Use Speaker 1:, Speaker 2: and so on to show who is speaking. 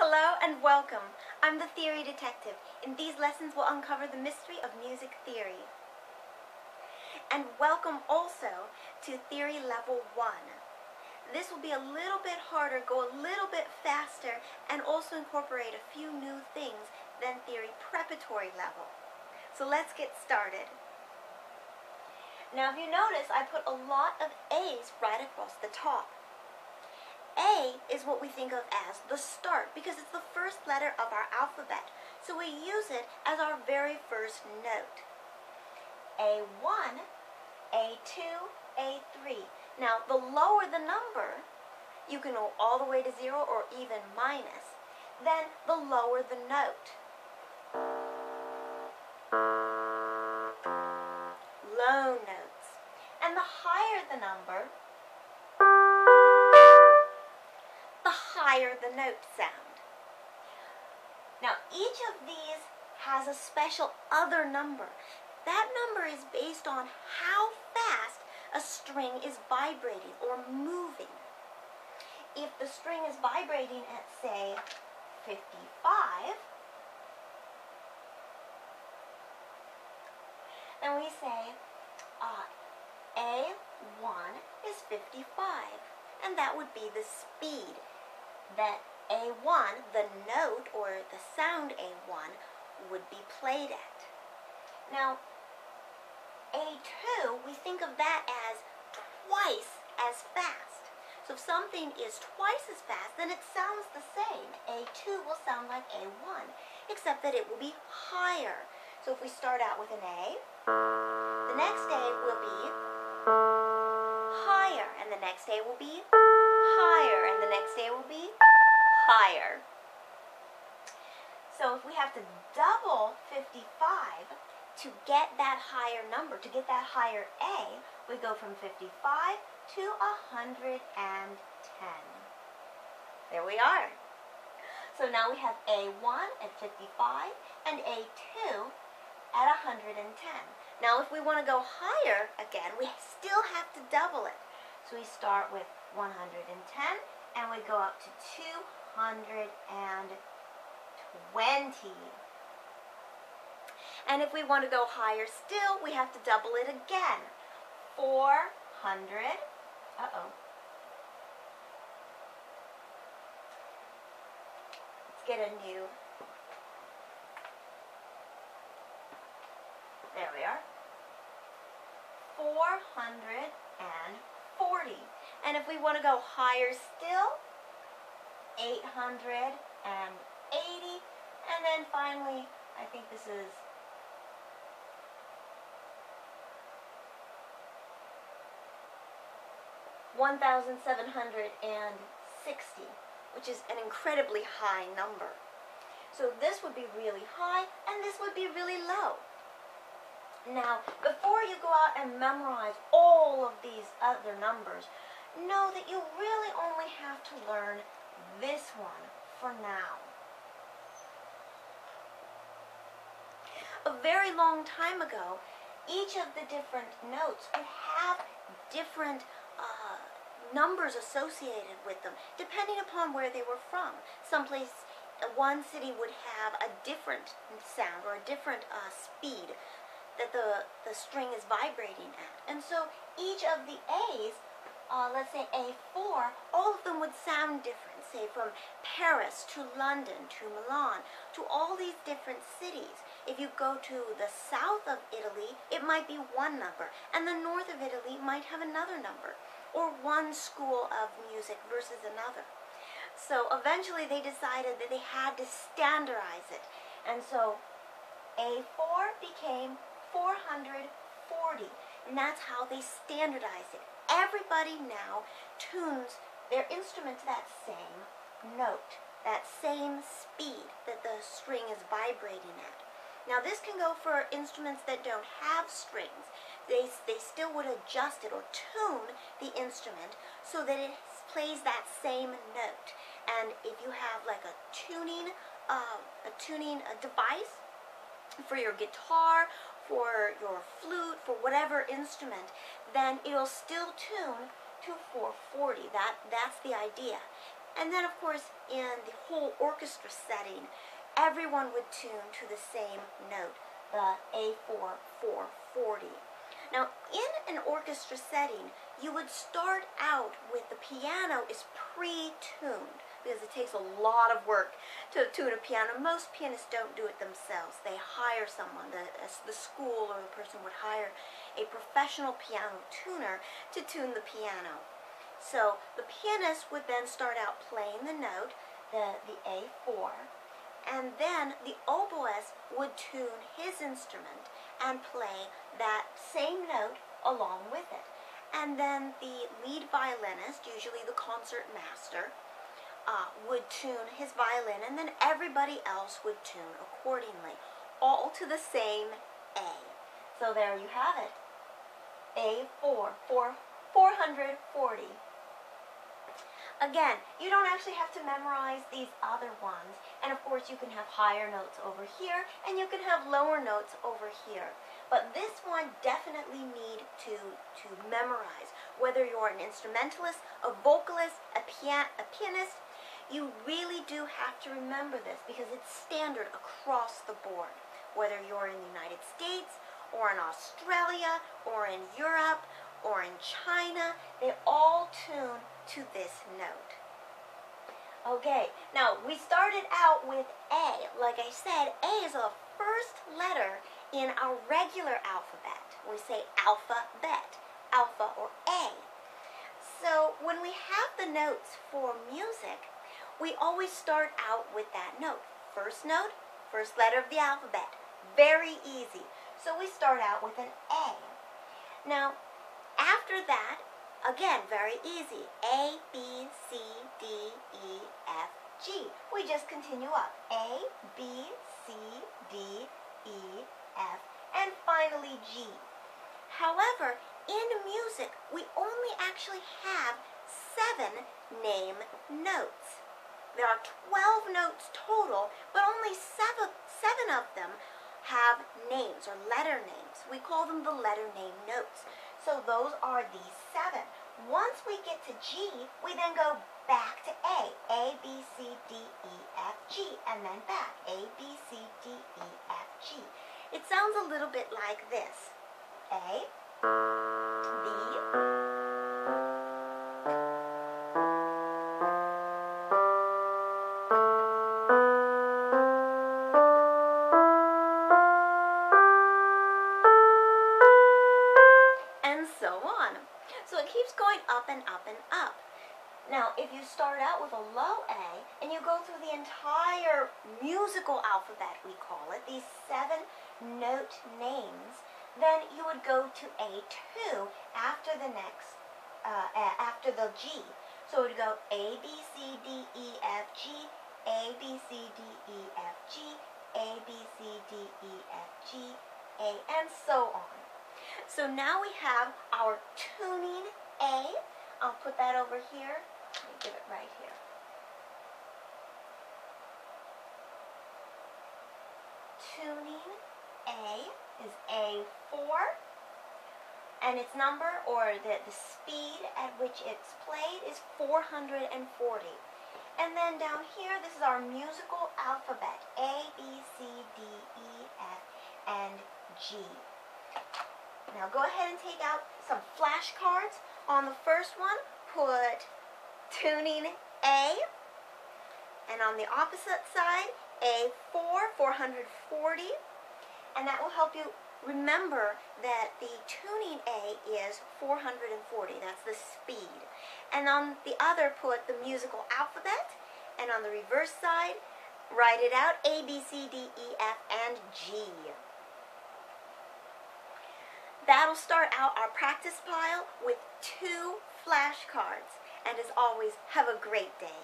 Speaker 1: Hello and welcome. I'm the Theory Detective. In these lessons we'll uncover the mystery of music theory. And welcome also to Theory Level 1. This will be a little bit harder, go a little bit faster, and also incorporate a few new things than Theory Preparatory Level. So let's get started. Now if you notice, I put a lot of A's right across the top. A is what we think of as the start because it's the first letter of our alphabet. So we use it as our very first note. A1, A2, A3. Now the lower the number, you can go all the way to 0 or even minus, then the lower the note. Low notes. And the higher the number, higher the note sound. Now each of these has a special other number. That number is based on how fast a string is vibrating or moving. If the string is vibrating at, say, 55, then we say A1 is 55, and that would be the speed that A1, the note or the sound A1, would be played at. Now, A2, we think of that as twice as fast. So if something is twice as fast, then it sounds the same. A2 will sound like A1, except that it will be higher. So if we start out with an A, the next A will be higher, and the next A will be higher, and the next A will be higher. So if we have to double 55 to get that higher number, to get that higher A, we go from 55 to 110. There we are. So now we have A1 at 55 and A2 at 110. Now if we want to go higher again, we still have to double it. So we start with 110 and we go up to 220. And if we want to go higher still, we have to double it again. 400. Let's get a new. There we are. 440. And if we want to go higher still, 880. And then finally, I think this is 1,760, which is an incredibly high number. So this would be really high, and this would be really low. Now, before you go out and memorize all of these other numbers, know that you really only have to learn this one for now. A very long time ago, each of the different notes would have different numbers associated with them, depending upon where they were from. One city would have a different sound or a different speed that the string is vibrating at. And so each of the A's, let's say A4, all of them would sound different, say from Paris to London to Milan to all these different cities. If you go to the south of Italy, it might be one number, and the north of Italy might have another number, or one school of music versus another. So eventually they decided that they had to standardize it, and so A4 became 440, and that's how they standardized it. Everybody now tunes their instrument to that same note, that same speed that the string is vibrating at. Now this can go for instruments that don't have strings. They still would adjust it or tune the instrument so that it plays that same note. And if you have like a tuning device for your guitar, for your flute, for whatever instrument, then it'll still tune to 440. That's the idea. And then, of course, in the whole orchestra setting, everyone would tune to the same note, the A4 440. Now, in an orchestra setting, you would start out with the piano is pre-tuned, because it takes a lot of work to tune a piano. Most pianists don't do it themselves. They hire someone. The school or the person would hire a professional piano tuner to tune the piano. So the pianist would then start out playing the note, the A4, and then the oboist would tune his instrument and play that same note along with it. And then the lead violinist, usually the concert master, would tune his violin, and then everybody else would tune accordingly, all to the same A. So there you have it, A4 for 440. Again, you don't actually have to memorize these other ones, and of course you can have higher notes over here, and you can have lower notes over here. But this one definitely need to memorize. Whether you're an instrumentalist, a vocalist, a pianist, you really do have to remember this because it's standard across the board. Whether you're in the United States, or in Australia, or in Europe, or in China, they all tune to this note. Okay, now we started out with A. Like I said, A is the first letter in our regular alphabet. We say alphabet, alpha or A. So when we have the notes for music, we always start out with that note. First note, first letter of the alphabet. Very easy. So we start out with an A. Now, after that, again, very easy. A, B, C, D, E, F, G. We just continue up. A, B, C, D, E, F, and finally G. However, in music, we only actually have 7 name notes. There are 12 notes total, but only 7 of them have names or letter names. We call them the letter name notes. So those are these 7. Once we get to G, we then go back to A, B, C, D, E, F, G, and then back, A, B, C, D, E, F, G. It sounds a little bit like this. A, B, and so on. So it keeps going up and up and up. Now, if you start out with a low A and you go through the entire musical alphabet, we call it, these 7 note names, then you would go to A2 after the next, after the G. So it would go A, B, C, D, E, F, G, A, B, C, D, E, F, G, A, B, C, D, E, F, G, A, and so on. So now we have our tuning A. I'll put that over here. Let me give it right here. Tuning A is A4, and its number, or the speed at which it's played, is 440. And then down here, this is our musical alphabet, A, B, C, D, E, F, and G. Now go ahead and take out some flashcards. On the first one, put tuning A, and on the opposite side, A4, 440, and that will help you remember that the tuning A is 440, that's the speed. And on the other, put the musical alphabet, and on the reverse side, write it out, A, B, C, D, E, F, and G. That'll start out our practice pile with 2 flashcards. And as always, have a great day.